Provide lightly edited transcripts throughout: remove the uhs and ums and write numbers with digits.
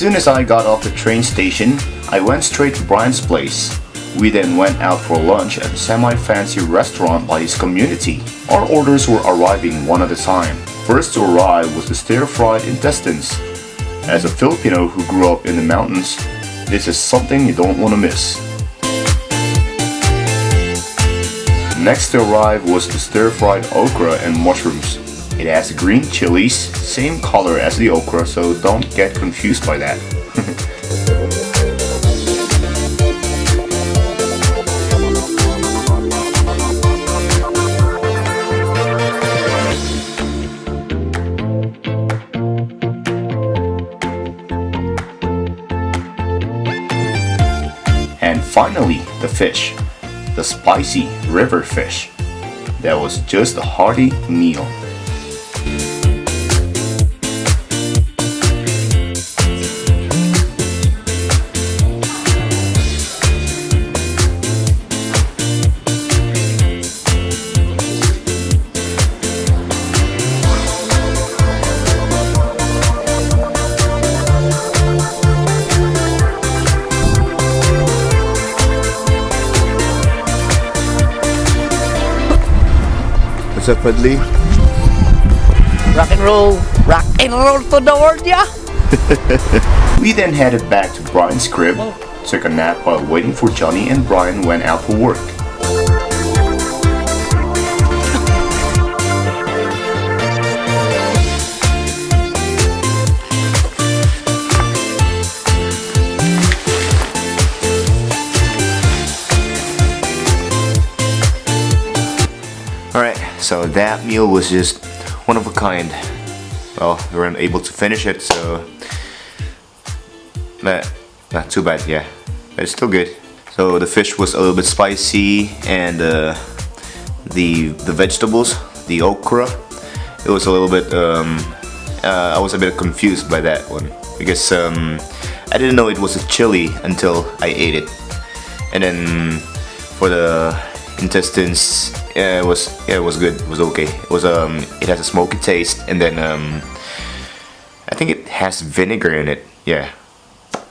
soon as I got off the train station, I went straight to Brian's place. We then went out for lunch at a semi-fancy restaurant by his community. Our orders were arriving one at a time. First to arrive was the stir-fried intestines. As a Filipino who grew up in the mountains, this is something you don't want to miss. Next to arrive was the stir-fried okra and mushrooms. It has green chilies, same color as the okra, so don't get confused by that. And finally, the fish. The spicy river fish. That was just a hearty meal. What's up, Fadli? Rock and roll to the world, yeah. We then headed back to Brian's crib, took a nap while waiting for Johnny, and Brian went out for work. Alright, so that meal was just one of a kind. Well, we weren't able to finish it, so not too bad, yeah. But it's still good. So the fish was a little bit spicy, and the vegetables, the okra, it was a little bit. I was a bit confused by that one because I didn't know it was a chili until I ate it, and then for the intestines. Yeah, it was good. It was okay. It has a smoky taste, and then I think it has vinegar in it. Yeah,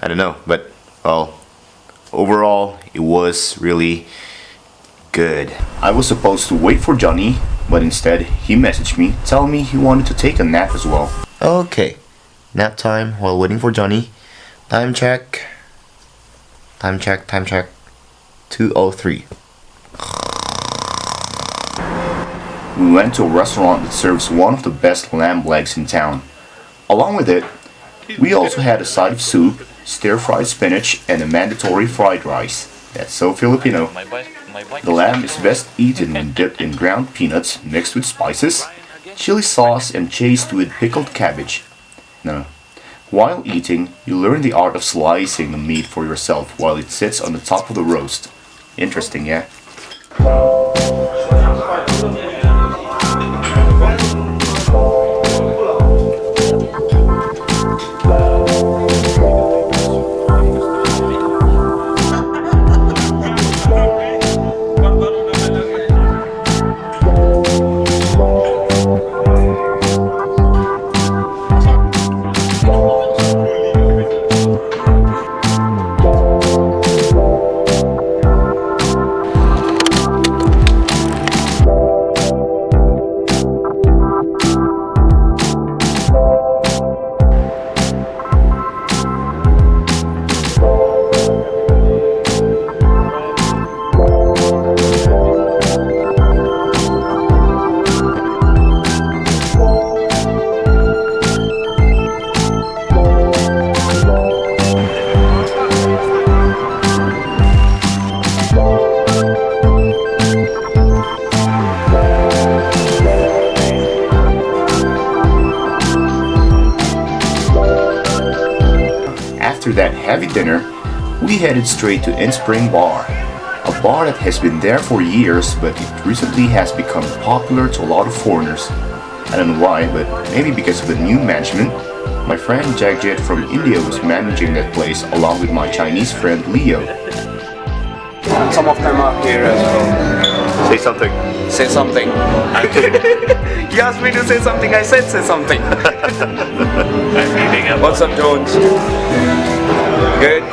I don't know, but well, overall it was really good. I was supposed to wait for Johnny, but instead he messaged me telling me he wanted to take a nap as well. Okay, nap time while waiting for Johnny. Time check. 2:03. We went to a restaurant that serves one of the best lamb legs in town. Along with it, we also had a side of soup, stir-fried spinach, and a mandatory fried rice. That's so Filipino. The lamb is best eaten when dipped in ground peanuts mixed with spices, chili sauce, and chased with pickled cabbage. No. While eating, you learn the art of slicing the meat for yourself while it sits on the top of the roast. Interesting, yeah? After that heavy dinner, we headed straight to In-Spring Bar, a bar that has been there for years, but it recently has become popular to a lot of foreigners. I don't know why, but maybe because of the new management. My friend Jagjit from India was managing that place along with my Chinese friend Leo. Some of them are here as well. Say something. Say something. You asked me to say something, I said say something. What's up, Jones? Good?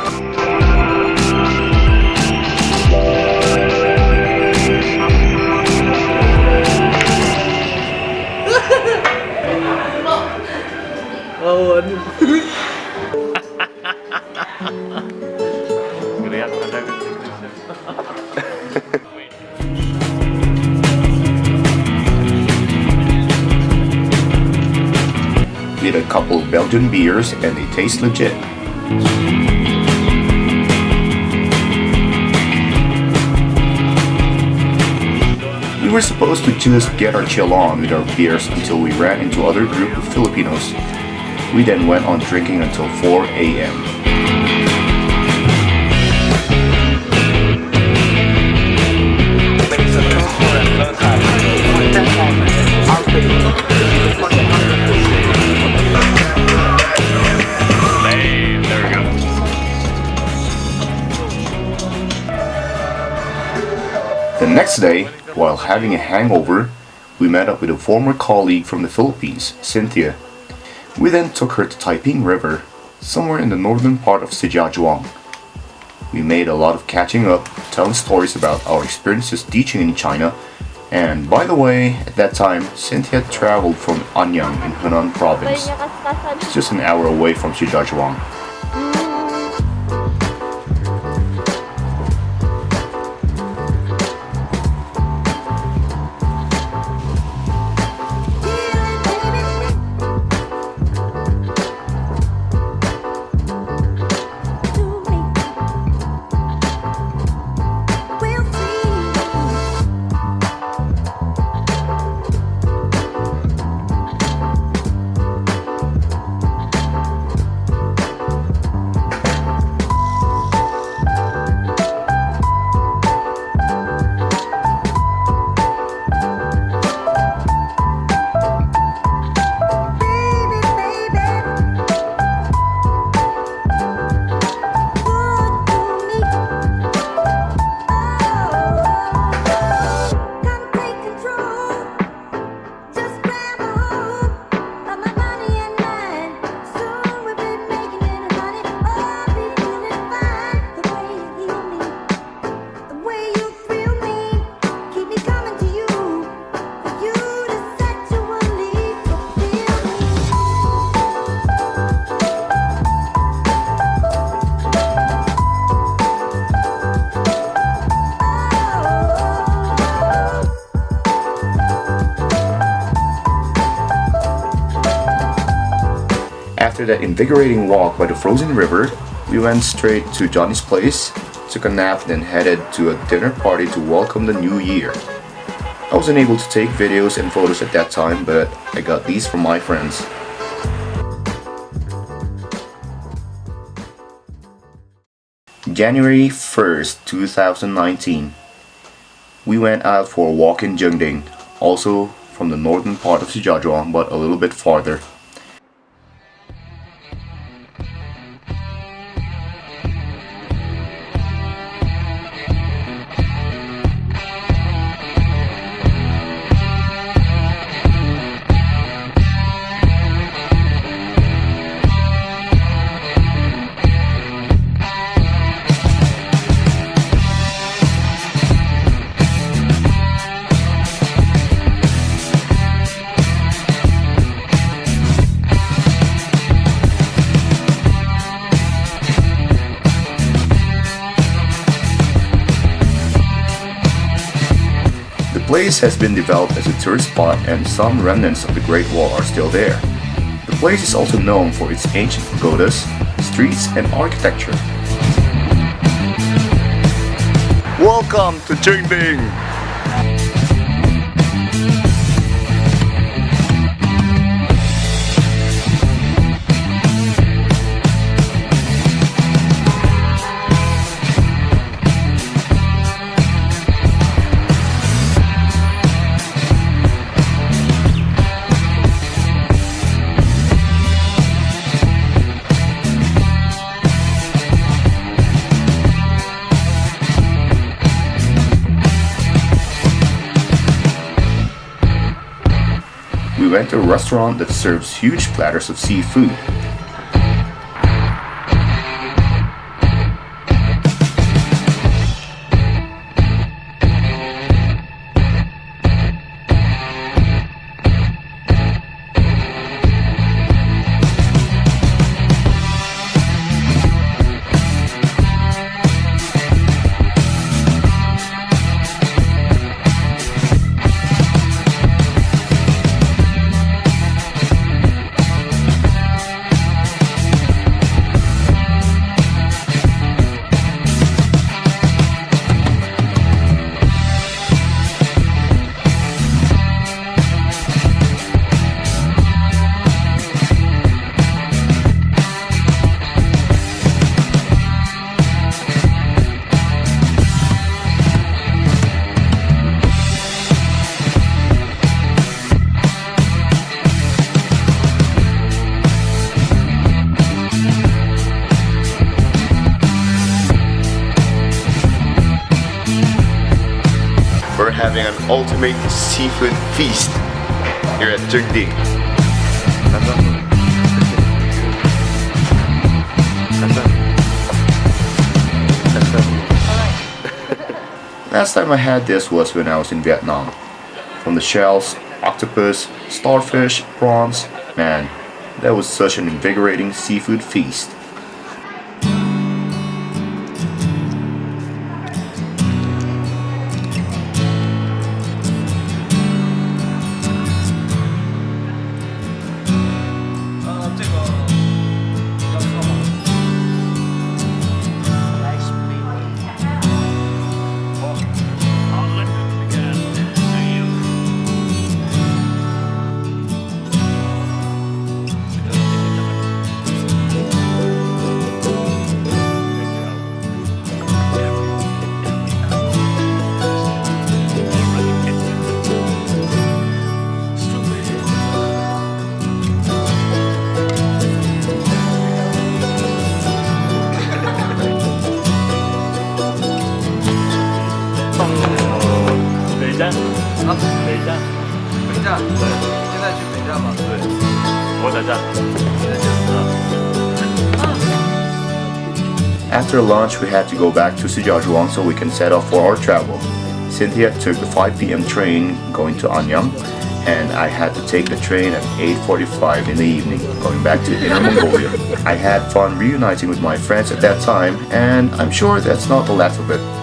Get a couple Belgian beers and they taste legit. We were supposed to just get our chill on with our beers until we ran into other group of Filipinos. We then went on drinking until 4 a.m. The next day, while having a hangover, we met up with a former colleague from the Philippines, Cynthia. We then took her to Taiping River, somewhere in the northern part of Shijiazhuang. We made a lot of catching up, telling stories about our experiences teaching in China, and by the way, at that time, Cynthia traveled from Anyang in Henan province. It's just an hour away from Shijiazhuang. After that invigorating walk by the frozen river, we went straight to Johnny's place, took a nap, then headed to a dinner party to welcome the new year. I wasn't able to take videos and photos at that time, but I got these from my friends. January 1st, 2019. We went out for a walk in Zhengding, also from the northern part of Shijiazhuang, but a little bit farther. The place has been developed as a tourist spot and some remnants of the Great Wall are still there. The place is also known for its ancient pagodas, streets and architecture. Welcome to Zhengding! we went to a restaurant that serves huge platters of seafood. We're having an ultimate seafood feast here at Zhengding. Last time I had this was when I was in Vietnam. From the shells, octopus, starfish, prawns, man, that was such an invigorating seafood feast. After lunch, we had to go back to Shijiazhuang so we can set off for our travel. Cynthia took the 5 p.m. train going to Anyang, and I had to take the train at 8:45 in the evening, going back to Inner Mongolia. I had fun reuniting with my friends at that time, and I'm sure that's not the last of it.